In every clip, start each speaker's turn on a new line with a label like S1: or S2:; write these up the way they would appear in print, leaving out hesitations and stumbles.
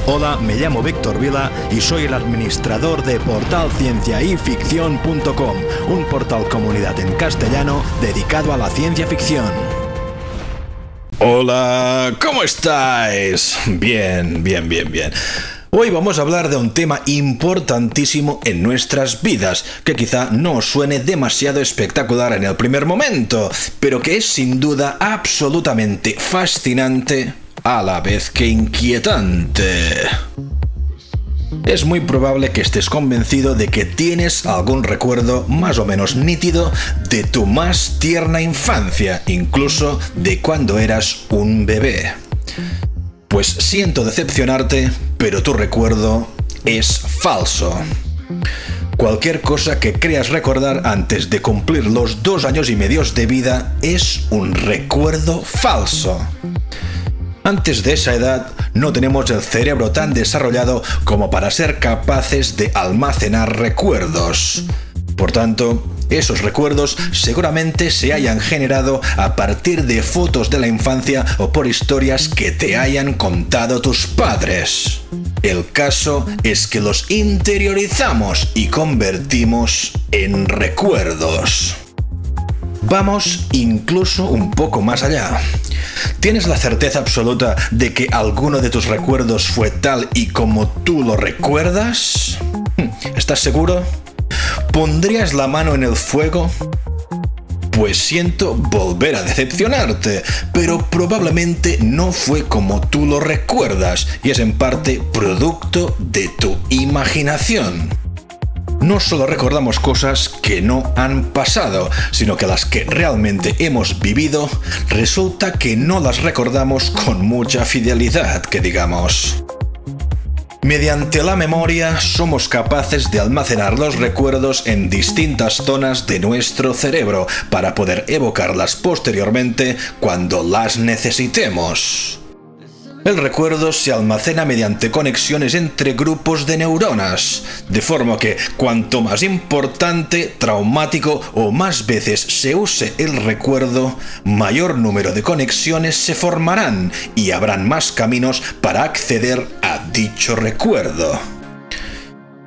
S1: Hola, me llamo Víctor Vila y soy el administrador de portalcienciayficción.com, un portal comunidad en castellano dedicado a la ciencia ficción. Hola, ¿cómo estáis? Bien. Hoy vamos a hablar de un tema importantísimo en nuestras vidas, que quizá no os suene demasiado espectacular en el primer momento, pero que es sin duda absolutamente fascinante a la vez que inquietante. Es muy probable que estés convencido de que tienes algún recuerdo más o menos nítido de tu más tierna infancia, incluso de cuando eras un bebé. Pues siento decepcionarte, pero tu recuerdo es falso. Cualquier cosa que creas recordar antes de cumplir los 2 años y medio de vida es un recuerdo falso. Antes de esa edad, no tenemos el cerebro tan desarrollado como para ser capaces de almacenar recuerdos. Por tanto, esos recuerdos seguramente se hayan generado a partir de fotos de la infancia o por historias que te hayan contado tus padres. El caso es que los interiorizamos y convertimos en recuerdos. Vamos incluso un poco más allá. ¿Tienes la certeza absoluta de que alguno de tus recuerdos fue tal y como tú lo recuerdas? ¿Estás seguro? ¿Pondrías la mano en el fuego? Pues siento volver a decepcionarte, pero probablemente no fue como tú lo recuerdas y es en parte producto de tu imaginación. No solo recordamos cosas que no han pasado, sino que las que realmente hemos vivido, resulta que no las recordamos con mucha fidelidad, que digamos. Mediante la memoria somos capaces de almacenar los recuerdos en distintas zonas de nuestro cerebro para poder evocarlas posteriormente cuando las necesitemos. El recuerdo se almacena mediante conexiones entre grupos de neuronas, de forma que cuanto más importante, traumático o más veces se use el recuerdo, mayor número de conexiones se formarán y habrán más caminos para acceder a dicho recuerdo.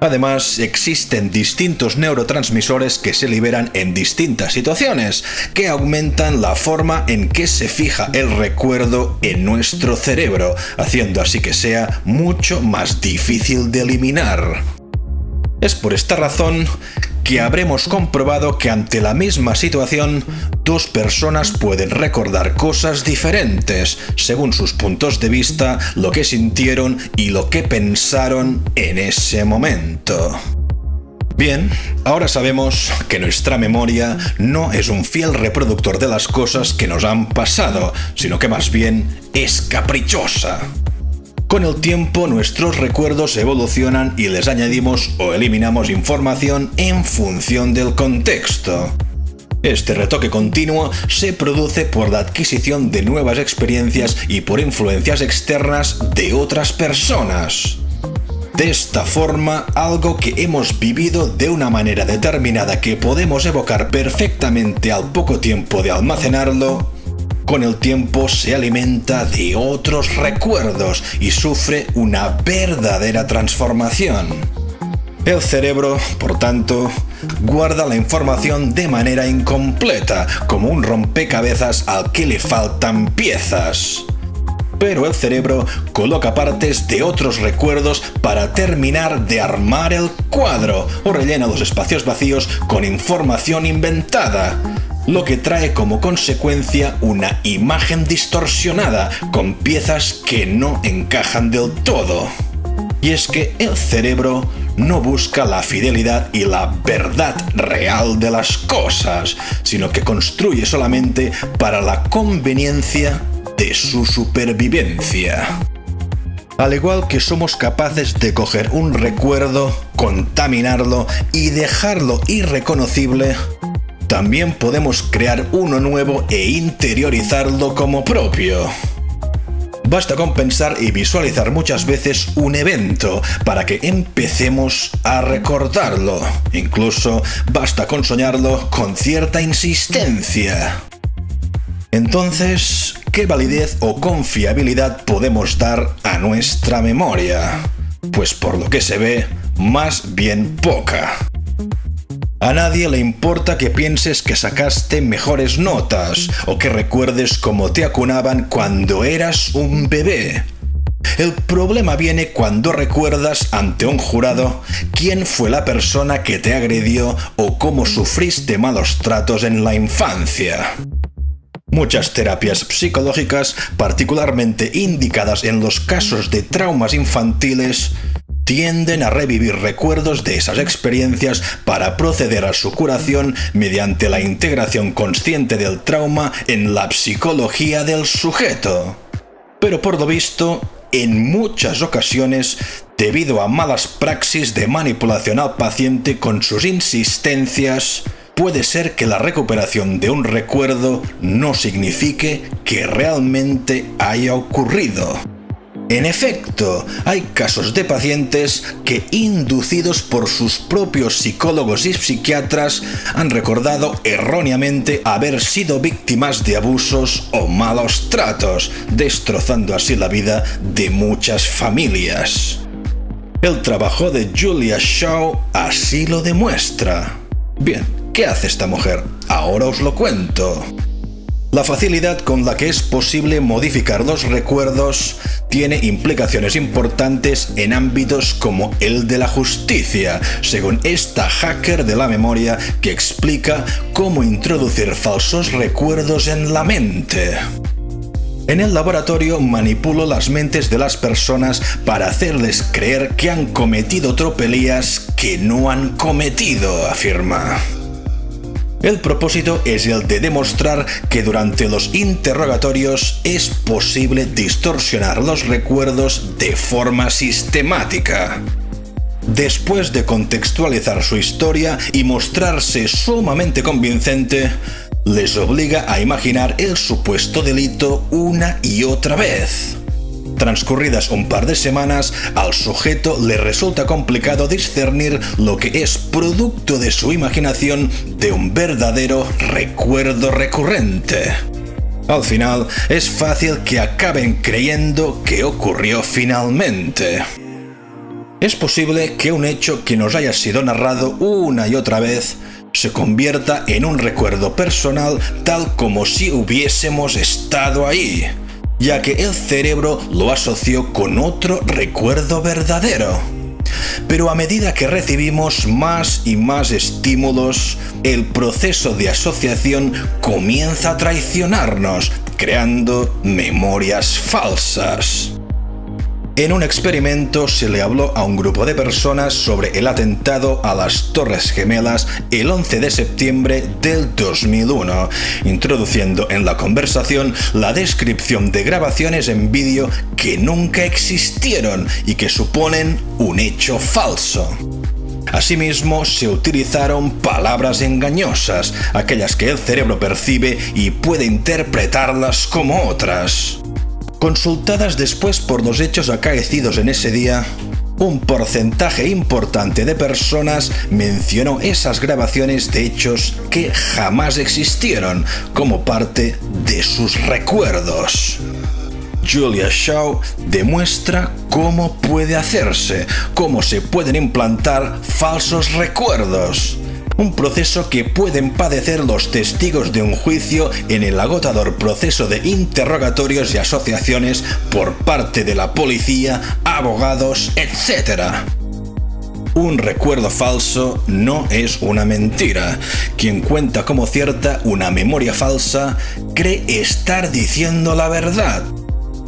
S1: Además, existen distintos neurotransmisores que se liberan en distintas situaciones, que aumentan la forma en que se fija el recuerdo en nuestro cerebro, haciendo así que sea mucho más difícil de eliminar. Es por esta razón que habremos comprobado que ante la misma situación, 2 personas pueden recordar cosas diferentes, según sus puntos de vista, lo que sintieron y lo que pensaron en ese momento. Bien, ahora sabemos que nuestra memoria no es un fiel reproductor de las cosas que nos han pasado, sino que más bien es caprichosa. Con el tiempo, nuestros recuerdos evolucionan y les añadimos o eliminamos información en función del contexto. Este retoque continuo se produce por la adquisición de nuevas experiencias y por influencias externas de otras personas. De esta forma, algo que hemos vivido de una manera determinada que podemos evocar perfectamente al poco tiempo de almacenarlo, con el tiempo se alimenta de otros recuerdos y sufre una verdadera transformación. El cerebro, por tanto, guarda la información de manera incompleta, como un rompecabezas al que le faltan piezas. Pero el cerebro coloca partes de otros recuerdos para terminar de armar el cuadro o rellena los espacios vacíos con información inventada, lo que trae como consecuencia una imagen distorsionada con piezas que no encajan del todo. Y es que el cerebro no busca la fidelidad y la verdad real de las cosas, sino que construye solamente para la conveniencia de su supervivencia. Al igual que somos capaces de coger un recuerdo, contaminarlo y dejarlo irreconocible, también podemos crear uno nuevo e interiorizarlo como propio. Basta con pensar y visualizar muchas veces un evento para que empecemos a recordarlo. Incluso basta con soñarlo con cierta insistencia. Entonces, ¿qué validez o confiabilidad podemos dar a nuestra memoria? Pues por lo que se ve, más bien poca. A nadie le importa que pienses que sacaste mejores notas o que recuerdes cómo te acunaban cuando eras un bebé. El problema viene cuando recuerdas ante un jurado quién fue la persona que te agredió o cómo sufriste malos tratos en la infancia. Muchas terapias psicológicas, particularmente indicadas en los casos de traumas infantiles, tienden a revivir recuerdos de esas experiencias para proceder a su curación mediante la integración consciente del trauma en la psicología del sujeto. Pero por lo visto, en muchas ocasiones, debido a malas praxis de manipulación al paciente con sus insistencias, puede ser que la recuperación de un recuerdo no signifique que realmente haya ocurrido. En efecto, hay casos de pacientes que, inducidos por sus propios psicólogos y psiquiatras, han recordado erróneamente haber sido víctimas de abusos o malos tratos, destrozando así la vida de muchas familias. El trabajo de Julia Shaw así lo demuestra. Bien, ¿qué hace esta mujer? Ahora os lo cuento. La facilidad con la que es posible modificar los recuerdos tiene implicaciones importantes en ámbitos como el de la justicia, según esta hacker de la memoria que explica cómo introducir falsos recuerdos en la mente. En el laboratorio manipulo las mentes de las personas para hacerles creer que han cometido tropelías que no han cometido, afirma. El propósito es el de demostrar que durante los interrogatorios es posible distorsionar los recuerdos de forma sistemática. Después de contextualizar su historia y mostrarse sumamente convincente, les obliga a imaginar el supuesto delito una y otra vez. Transcurridas un par de semanas, al sujeto le resulta complicado discernir lo que es producto de su imaginación de un verdadero recuerdo recurrente. Al final, es fácil que acaben creyendo que ocurrió finalmente. Es posible que un hecho que nos haya sido narrado una y otra vez se convierta en un recuerdo personal tal como si hubiésemos estado ahí, ya que el cerebro lo asoció con otro recuerdo verdadero. Pero a medida que recibimos más y más estímulos, el proceso de asociación comienza a traicionarnos, creando memorias falsas. En un experimento se le habló a un grupo de personas sobre el atentado a las Torres Gemelas el 11 de septiembre del 2001, introduciendo en la conversación la descripción de grabaciones en vídeo que nunca existieron y que suponen un hecho falso. Asimismo, se utilizaron palabras engañosas, aquellas que el cerebro percibe y puede interpretarlas como otras. Consultadas después por los hechos acaecidos en ese día, un porcentaje importante de personas mencionó esas grabaciones de hechos que jamás existieron como parte de sus recuerdos. Julia Shaw demuestra cómo puede hacerse, cómo se pueden implantar falsos recuerdos. Un proceso que pueden padecer los testigos de un juicio en el agotador proceso de interrogatorios y asociaciones por parte de la policía, abogados, etc. Un recuerdo falso no es una mentira. Quien cuenta como cierta una memoria falsa cree estar diciendo la verdad.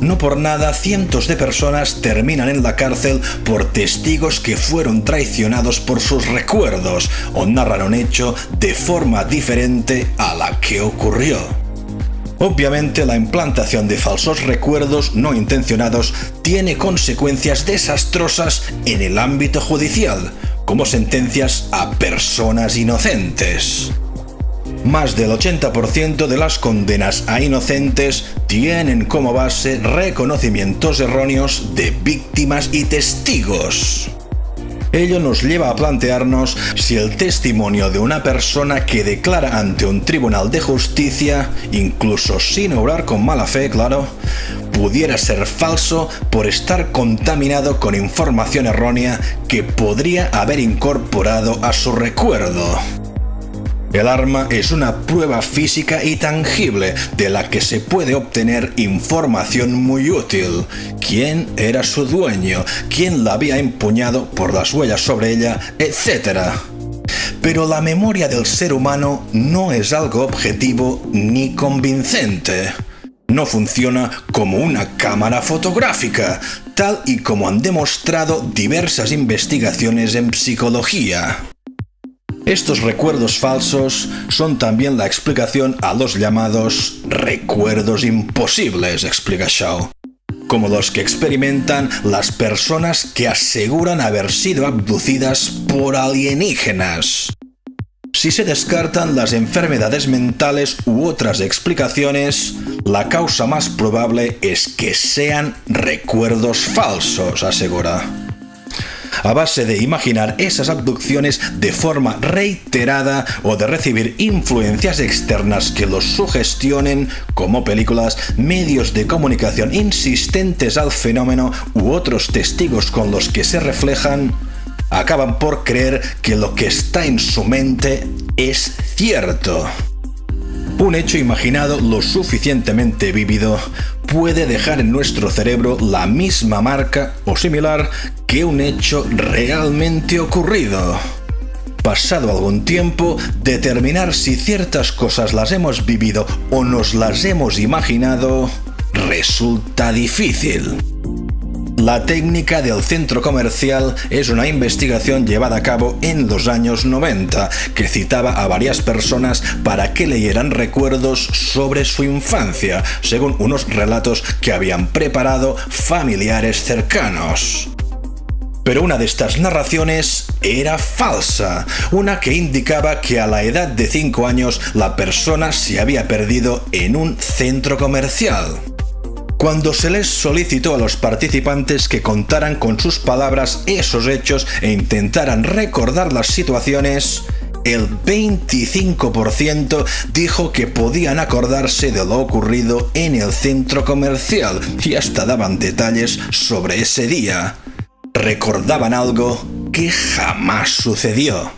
S1: No por nada, cientos de personas terminan en la cárcel por testigos que fueron traicionados por sus recuerdos o narran un hecho de forma diferente a la que ocurrió. Obviamente, la implantación de falsos recuerdos no intencionados tiene consecuencias desastrosas en el ámbito judicial, como sentencias a personas inocentes. Más del 80% de las condenas a inocentes tienen como base reconocimientos erróneos de víctimas y testigos. Ello nos lleva a plantearnos si el testimonio de una persona que declara ante un tribunal de justicia, incluso sin obrar con mala fe, claro, pudiera ser falso por estar contaminado con información errónea que podría haber incorporado a su recuerdo. El arma es una prueba física y tangible de la que se puede obtener información muy útil. ¿Quién era su dueño? ¿Quién la había empuñado por las huellas sobre ella? Etcétera. Pero la memoria del ser humano no es algo objetivo ni convincente. No funciona como una cámara fotográfica, tal y como han demostrado diversas investigaciones en psicología. Estos recuerdos falsos son también la explicación a los llamados recuerdos imposibles, explica Shaw, como los que experimentan las personas que aseguran haber sido abducidas por alienígenas. Si se descartan las enfermedades mentales u otras explicaciones, la causa más probable es que sean recuerdos falsos, asegura. A base de imaginar esas abducciones de forma reiterada o de recibir influencias externas que los sugestionen, como películas, medios de comunicación insistentes al fenómeno u otros testigos con los que se reflejan, acaban por creer que lo que está en su mente es cierto. Un hecho imaginado lo suficientemente vívido puede dejar en nuestro cerebro la misma marca o similar que un hecho realmente ocurrido. Pasado algún tiempo, determinar si ciertas cosas las hemos vivido o nos las hemos imaginado resulta difícil. La técnica del centro comercial es una investigación llevada a cabo en los años 90 que citaba a varias personas para que leyeran recuerdos sobre su infancia, según unos relatos que habían preparado familiares cercanos. Pero una de estas narraciones era falsa, una que indicaba que a la edad de 5 años la persona se había perdido en un centro comercial. Cuando se les solicitó a los participantes que contaran con sus palabras esos hechos e intentaran recordar las situaciones, el 25% dijo que podían acordarse de lo ocurrido en el centro comercial y hasta daban detalles sobre ese día. Recordaban algo que jamás sucedió.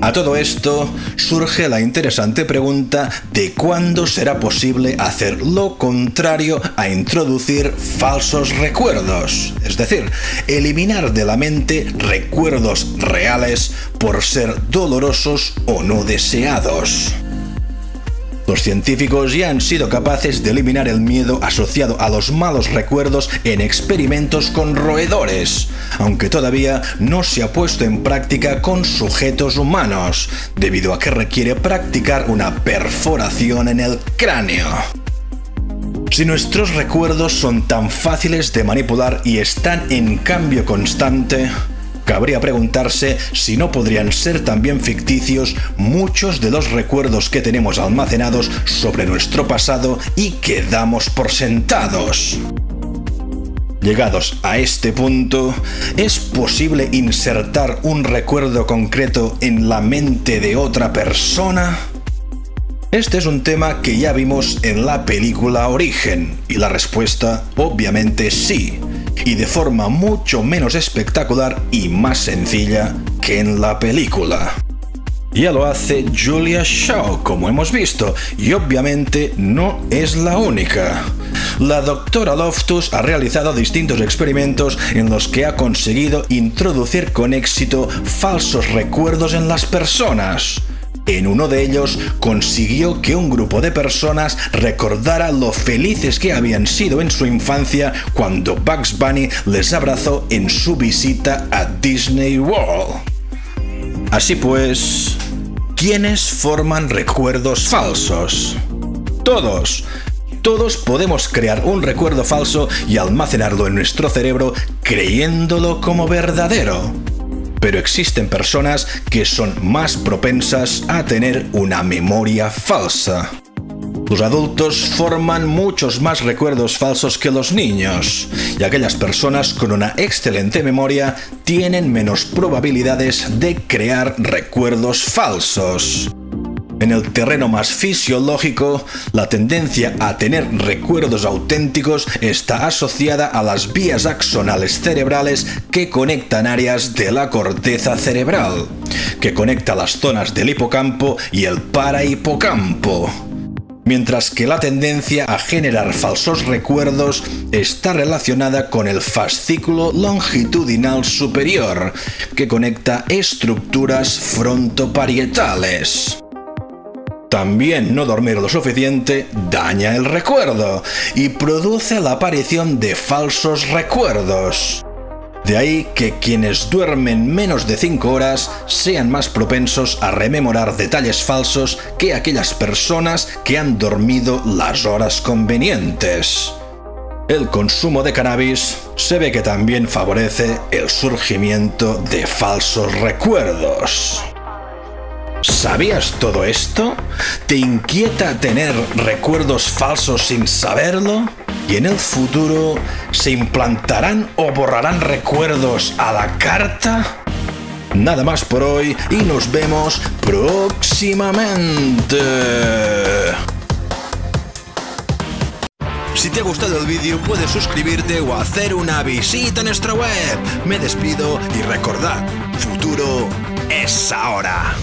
S1: A todo esto surge la interesante pregunta de cuándo será posible hacer lo contrario a introducir falsos recuerdos, es decir, eliminar de la mente recuerdos reales por ser dolorosos o no deseados. Los científicos ya han sido capaces de eliminar el miedo asociado a los malos recuerdos en experimentos con roedores, aunque todavía no se ha puesto en práctica con sujetos humanos, debido a que requiere practicar una perforación en el cráneo. Si nuestros recuerdos son tan fáciles de manipular y están en cambio constante, cabría preguntarse si no podrían ser también ficticios muchos de los recuerdos que tenemos almacenados sobre nuestro pasado y que damos por sentados. Llegados a este punto, ¿es posible insertar un recuerdo concreto en la mente de otra persona? Este es un tema que ya vimos en la película Origen, y la respuesta obviamente sí, y de forma mucho menos espectacular y más sencilla que en la película. Ya lo hace Julia Shaw, como hemos visto, y obviamente no es la única. La doctora Loftus ha realizado distintos experimentos en los que ha conseguido introducir con éxito falsos recuerdos en las personas. En uno de ellos consiguió que un grupo de personas recordara lo felices que habían sido en su infancia cuando Bugs Bunny les abrazó en su visita a Disney World. Así pues, ¿quiénes forman recuerdos falsos? Todos. Todos podemos crear un recuerdo falso y almacenarlo en nuestro cerebro creyéndolo como verdadero. Pero existen personas que son más propensas a tener una memoria falsa. Los adultos forman muchos más recuerdos falsos que los niños, y aquellas personas con una excelente memoria tienen menos probabilidades de crear recuerdos falsos. En el terreno más fisiológico, la tendencia a tener recuerdos auténticos está asociada a las vías axonales cerebrales que conectan áreas de la corteza cerebral, que conecta las zonas del hipocampo y el parahipocampo. Mientras que la tendencia a generar falsos recuerdos está relacionada con el fascículo longitudinal superior, que conecta estructuras frontoparietales. También no dormir lo suficiente daña el recuerdo y produce la aparición de falsos recuerdos. De ahí que quienes duermen menos de 5 horas sean más propensos a rememorar detalles falsos que aquellas personas que han dormido las horas convenientes. El consumo de cannabis se ve que también favorece el surgimiento de falsos recuerdos. ¿Sabías todo esto? ¿Te inquieta tener recuerdos falsos sin saberlo? ¿Y en el futuro se implantarán o borrarán recuerdos a la carta? Nada más por hoy y nos vemos próximamente. Si te ha gustado el vídeo puedes suscribirte o hacer una visita a nuestra web. Me despido y recordad, futuro es ahora.